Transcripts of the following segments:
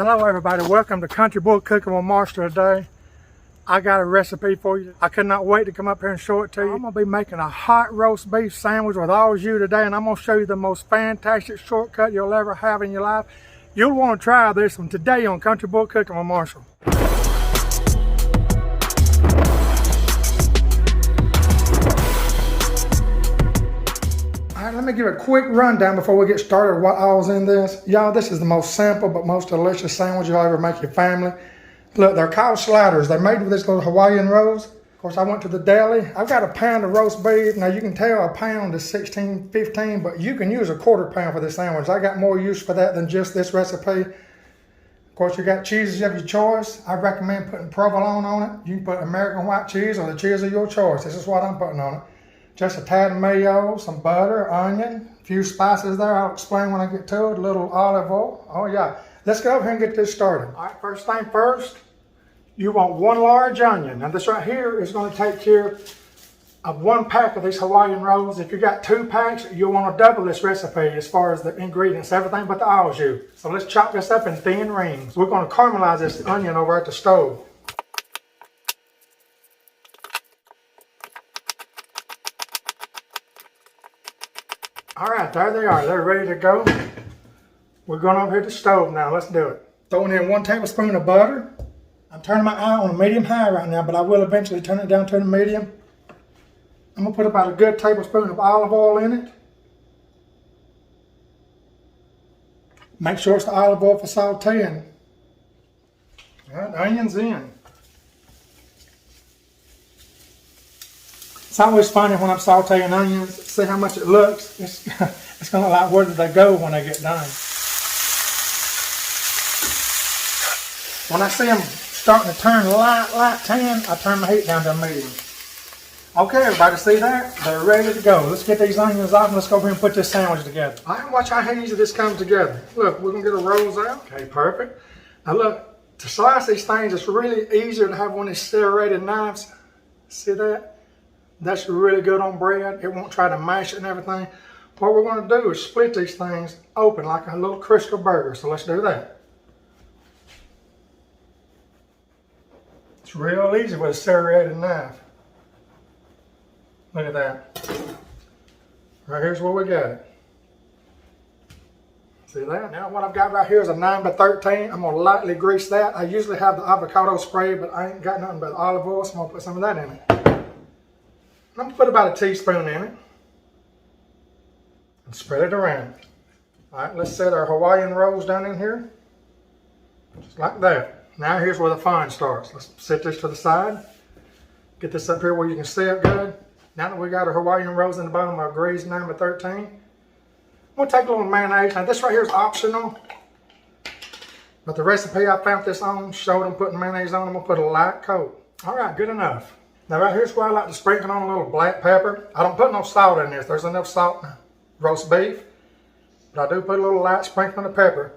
Hello everybody, welcome to Country Boy Cooking with Marshall today. I got a recipe for you. I could not wait to come up here and show it to you. I'm going to be making a hot roast beef sandwich with all of you today, and I'm going to show you the most fantastic shortcut you'll ever have in your life. You'll want to try this one today on Country Boy Cooking with Marshall. Alright, let me give a quick rundown before we get started of what all's in this. Y'all, this is the most simple but most delicious sandwich you'll ever make your family. Look, they're called sliders. They're made with this little Hawaiian rolls. Of course, I went to the deli. I've got a pound of roast beef. Now, you can tell a pound is $16.15, but you can use a quarter pound for this sandwich. I got more use for that than just this recipe. Of course, you got cheeses of your choice. I recommend putting provolone on it. You can put American white cheese or the cheese of your choice. This is what I'm putting on it. Just a tad of mayo, some butter, onion, a few spices there. I'll explain when I get to it. A little olive oil. Oh yeah. Let's go over here and get this started. All right, first thing first, you want one large onion. Now this right here is going to take care of 1 pack of these Hawaiian rolls. If you got 2 packs, you'll want to double this recipe as far as the ingredients, everything but the au jus. So let's chop this up in thin rings. We're going to caramelize this onion over at the stove. All right, there they are. They're ready to go. We're going over here to the stove now. Let's do it. Throwing in 1 tablespoon of butter. I'm turning my eye on a medium-high right now, but I will eventually turn it down to the medium. I'm going to put about a good tablespoon of olive oil in it. Make sure it's the olive oil for sauteing. All right, onions in. It's always funny when I'm sauteing onions, see how much it looks. It's going to look like where did they go when they get done. When I see them starting to turn light tan, I turn my heat down to a medium. Okay, everybody, see that? They're ready to go. Let's get these onions off and let's go over here and put this sandwich together. All right, watch how easy this comes together. Look, we're going to get the rolls out. Okay, perfect. Now look, to slice these things, it's really easier to have one of these serrated knives. See that? That's really good on bread. It won't try to mash it and everything. What we're going to do is split these things open like a little Crisco burger. So let's do that. It's real easy with a serrated knife. Look at that. Right here's where we got it. See that? Now what I've got right here is a 9x13. I'm going to lightly grease that. I usually have the avocado spray, but I ain't got nothing but olive oil, so I'm going to put some of that in it. I'm going to put about a teaspoon in it and spread it around. All right, let's set our Hawaiian rolls down in here, just like that. Now here's where the fun starts. Let's set this to the side. Get this up here where you can see it good. Now that we got our Hawaiian rolls in the bottom of our greased 9x13, I'm going to take a little mayonnaise. Now this right here is optional, but the recipe I found this on showed them putting mayonnaise on. I'm going to put a light coat. All right, good enough. Now right here's where I like to sprinkle on a little black pepper. I don't put no salt in this. There's enough salt in roast beef. But I do put a little light sprinkling of pepper.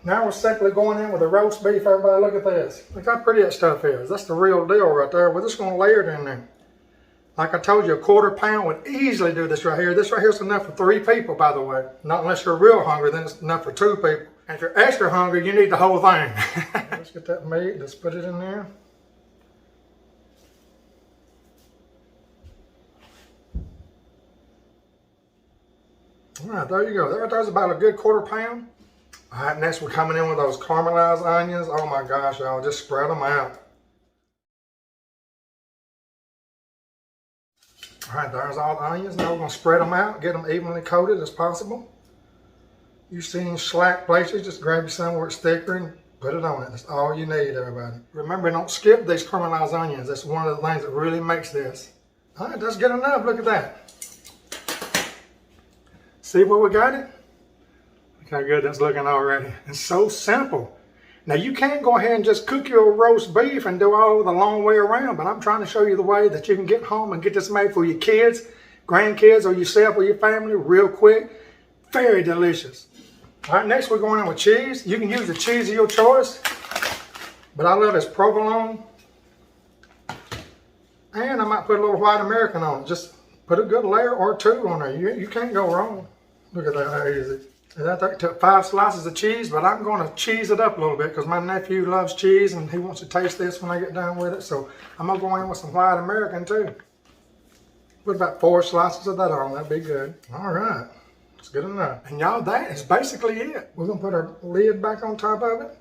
Now we're simply going in with the roast beef. Everybody look at this. Look how pretty that stuff is. That's the real deal right there. We're just going to layer it in there. Like I told you, a quarter pound would easily do this right here. This right here is enough for 3 people, by the way. Not unless you're real hungry, then it's enough for 2 people. And if you're extra hungry, you need the whole thing. Let's get that meat. Let's put it in there. All right, there you go. That right there's about a good quarter pound. All right, next we're coming in with those caramelized onions. Oh my gosh, y'all, just spread them out. All right, there's all the onions. Now we're going to spread them out, get them evenly coated as possible. You see any slack places, just grab you some where it's thicker and put it on it. That's all you need, everybody. Remember, don't skip these caramelized onions. That's one of the things that really makes this. All right, that's good enough. Look at that. See where we got it? Look how good that's looking already. It's so simple. Now you can't go ahead and just cook your roast beef and do all the long way around, but I'm trying to show you the way that you can get home and get this made for your kids, grandkids, or yourself or your family real quick. Very delicious. All right, next we're going in with cheese. You can use the cheese of your choice, but I love this provolone. And I might put a little white American on it. Just put a good layer or 2 on there. You can't go wrong. Look at that, how easy. And I think I took 5 slices of cheese, but I'm going to cheese it up a little bit because my nephew loves cheese and he wants to taste this when I get done with it. So I'm going to go in with some white American too. Put about 4 slices of that on, that'd be good. All right, that's good enough. And y'all, that is basically it. We're going to put our lid back on top of it.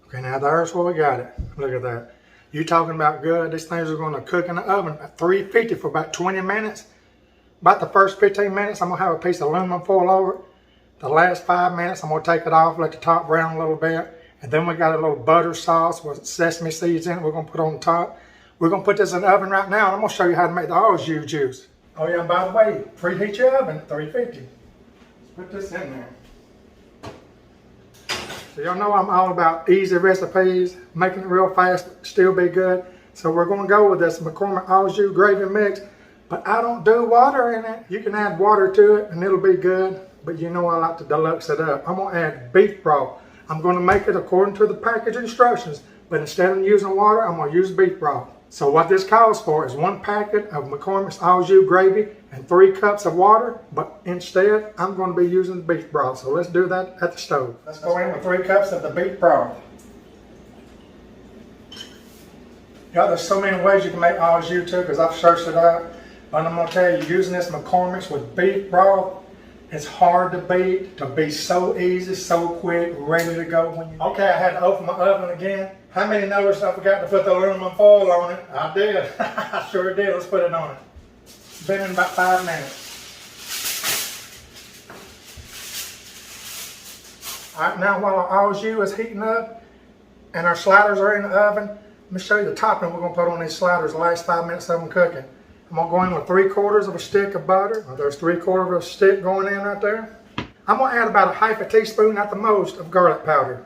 Okay, now there's where we got it. Look at that. You talking about good. These things are going to cook in the oven at 350 for about 20 minutes. About the first 15 minutes, I'm going to have a piece of aluminum foil over it. The last 5 minutes, I'm going to take it off, let the top brown a little bit. And then we got a little butter sauce with sesame seeds in it we're going to put on top. We're going to put this in the oven right now, and I'm going to show you how to make the au jus juice. Oh yeah, and by the way, preheat your oven at 350. Let's put this in there. So y'all know I'm all about easy recipes, making it real fast, still be good. So we're going to go with this McCormick au jus gravy mix. But I don't do water in it. You can add water to it and it'll be good. But you know I like to deluxe it up. I'm going to add beef broth. I'm going to make it according to the package instructions. But instead of using water, I'm going to use beef broth. So what this calls for is 1 packet of McCormick's au jus gravy and 3 cups of water. But instead, I'm going to be using the beef broth. So let's do that at the stove. Let's go in with 3 cups of the beef broth. Y'all, there's so many ways you can make au jus too because I've searched it out. But I'm going to tell you, using this McCormick's with beef broth, it's hard to beat, to be so easy, so quick, ready to go. When you... Okay, I had to open my oven again. How many noticed I forgot to put the aluminum foil on it? I did. I sure did. Let's put it on it. It's been in about 5 minutes. All right, now while our au jus is heating up and our sliders are in the oven, let me show you the topping we're going to put on these sliders the last 5 minutes of them cooking. I'm going to go in with 3/4 of a stick of butter. There's 3/4 of a stick going in right there. I'm going to add about a half a teaspoon at the most of garlic powder.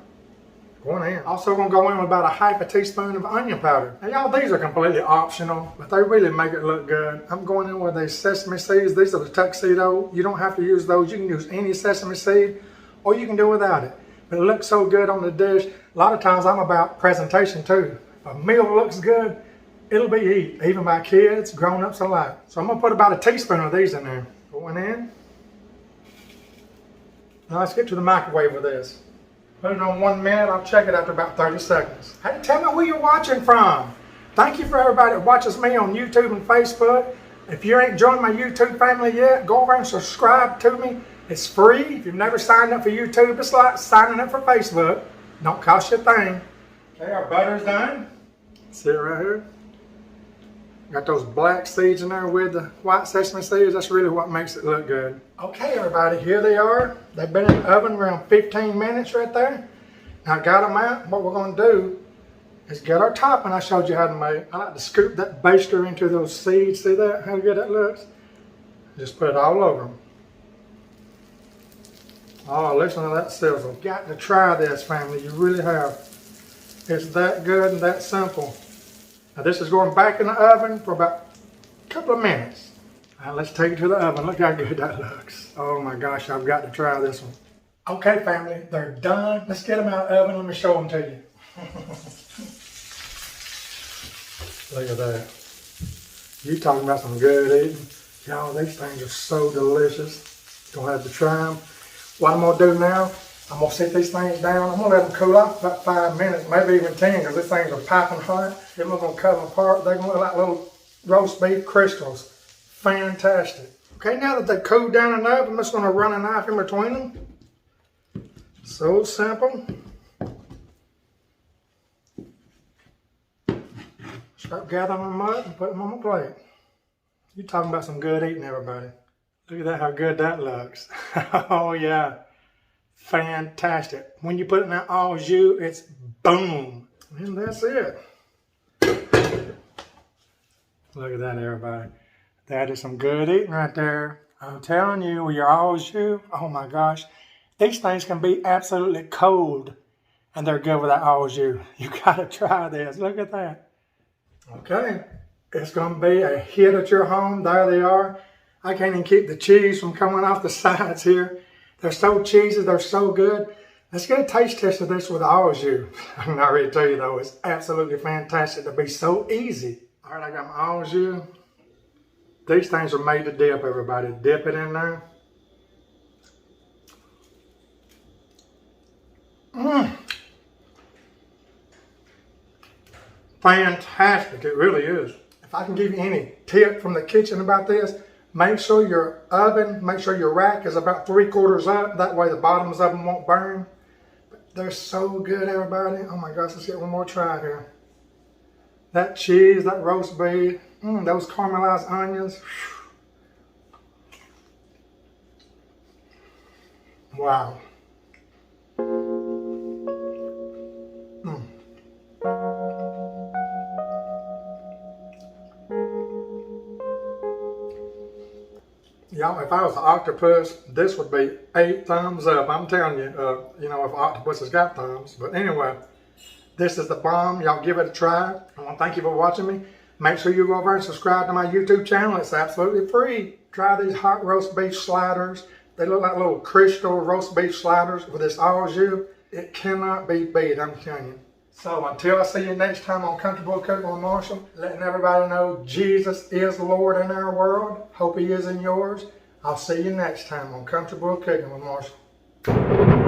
Going in. Also going to go in with about a half a teaspoon of onion powder. Now y'all, these are completely optional, but they really make it look good. I'm going in with these sesame seeds. These are the tuxedo. You don't have to use those. You can use any sesame seed or you can do without it. But it looks so good on the dish. A lot of times I'm about presentation too. If a meal looks good, it'll be eaten, even by kids, grown-ups alike. So I'm going to put about a teaspoon of these in there. Going in. Now let's get to the microwave with this. Put it on 1 minute. I'll check it after about 30 seconds. Hey, tell me where you're watching from. Thank you for everybody that watches me on YouTube and Facebook. If you ain't joined my YouTube family yet, go over and subscribe to me. It's free. If you've never signed up for YouTube, it's like signing up for Facebook. Don't cost you a thing. Okay, our butter's done. See it right here. Got those black seeds in there with the white sesame seeds. That's really what makes it look good. Okay, everybody, here they are. They've been in the oven around 15 minutes right there. Now I got them out. What we're going to do is get our topping I showed you how to make. I like to scoop that baster into those seeds. See that? How good that looks? Just put it all over them. Oh, listen to that sizzle. Got to try this, family. You really have. It's that good and that simple. Now this is going back in the oven for about a couple of minutes. All right, let's take it to the oven. Look how good that looks. Oh my gosh, I've got to try this one. Okay, family, they're done. Let's get them out of the oven. Let me show them to you. Look at that. You talking about some good eating. Y'all, these things are so delicious. Gonna have to try them. What I'm gonna do now, I'm gonna set these things down. I'm gonna let them cool off about 5 minutes, maybe even 10, because these things are piping hot. Then we're gonna cut them apart. They're gonna look like little roast beef crystals. Fantastic. Okay, now that they've cooled down enough, I'm just gonna run a knife in between them. So simple. Start gathering them up and put them on my plate. You're talking about some good eating, everybody. Look at that, how good that looks. Oh yeah, fantastic. When you put it in that au jus, it's boom. And that's it. Look at that, everybody. That is some good eating right there. I'm telling you, with your au jus, oh my gosh. These things can be absolutely cold, and they're good with that au jus. You gotta try this, look at that. Okay, it's gonna be a hit at your home. There they are. I can't even keep the cheese from coming off the sides here. They're so cheesy, they're so good. Let's get a taste test of this with au jus. I can already tell you though, it's absolutely fantastic to be so easy. All right, I got my au jus. These things are made to dip, everybody. Dip it in there. Fantastic, it really is. If I can give you any tip from the kitchen about this, make sure your oven, make sure your rack is about 3/4 up. That way the bottoms of them won't burn. But they're so good, everybody. Oh my gosh, let's get one more try here. That cheese, that roast beef, those caramelized onions. Wow. Y'all, if I was an octopus, this would be 8 thumbs up. I'm telling you, you know, if an octopus has got thumbs. But anyway, this is the bomb. Y'all give it a try. I want to thank you for watching me. Make sure you go over and subscribe to my YouTube channel. It's absolutely free. Try these hot roast beef sliders. They look like little crystal roast beef sliders with this au jus. It cannot be beat, I'm telling you. So until I see you next time on Comfortable Cooking with Marshall, letting everybody know Jesus is Lord in our world. Hope He is in yours. I'll see you next time on Comfortable Cooking with Marshall.